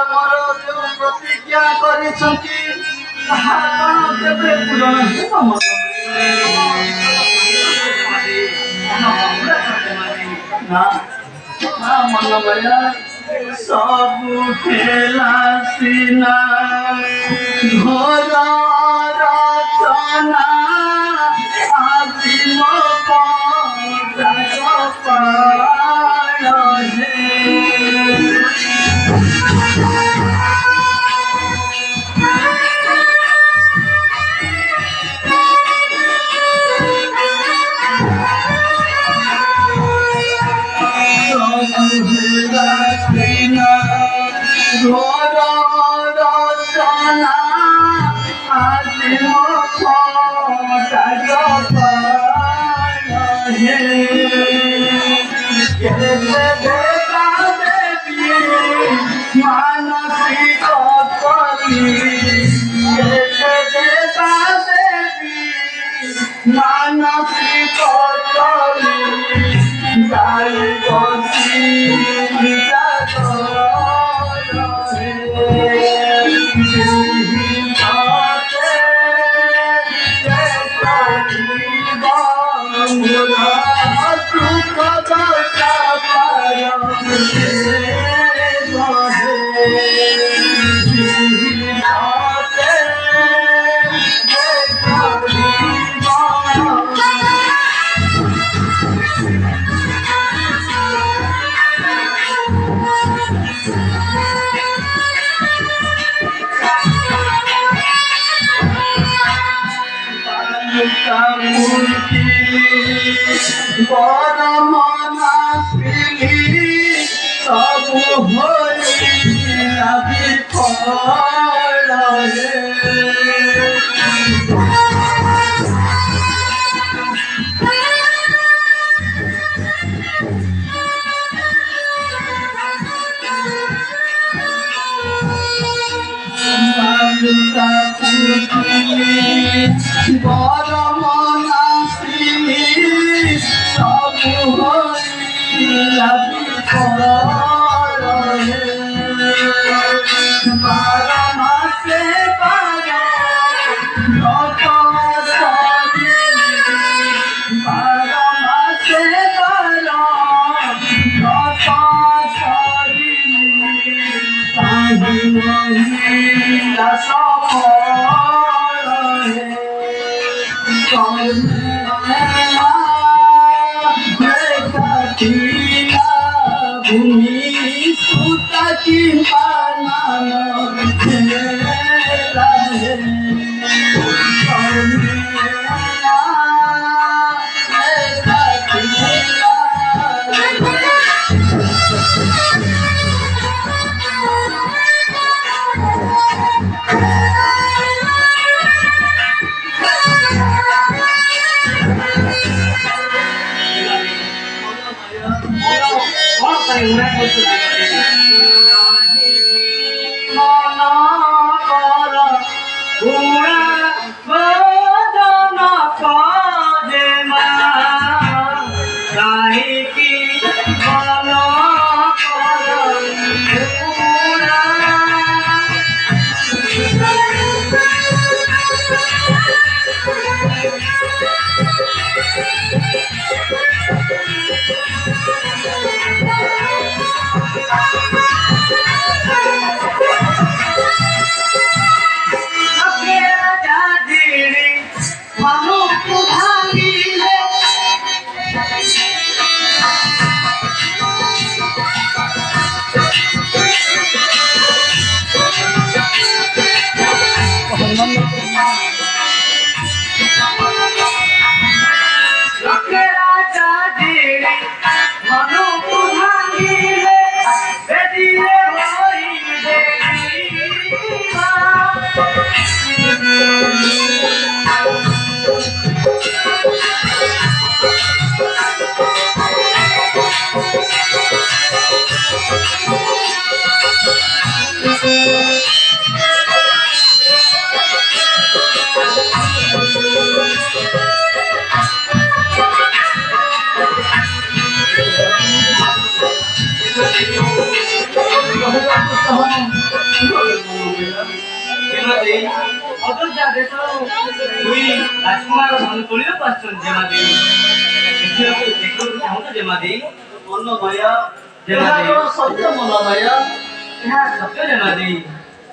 ମୋର ଯେଉଁ ପ୍ରତିଜ୍ଞା କରିଛନ୍ତି ତାହା କ'ଣ କେବେ ପୂରଣ ହେବ ନା ମନୋମୟା ସବୁ ଖେଲା ସିନା ଘର ରଚନା ଆଜି ମୋ ପାଳ ହେ ঘর রচনা আজি মানসিক মানসিক যাই বসি বড় মনা পিলি সবু হই আবি ফল বড় মনা সবু হই ফল বারা মাসে বারা বারা মাসে বারা মহিলা সফল ভূমি সুতাকি বানানো Come on. ଯେମାଦେଇ ଅଯୋଧ୍ୟା ଦେଶ ଦୁଇ ରାଜକୁମାର ଧନ ତୋଳିବାକୁ ଆସିଛନ୍ତି ଯେମାଦେଇ ଦେଖିବାକୁ ଚାହୁଁଛ ଯେମାଦେଇ ମନୋମୟ ଏହା ଯେମାଦେଇ କଣ ସତ୍ୟ ମନୋମୟ ଏହା ସତ୍ୟ ଯେମାଦେଇ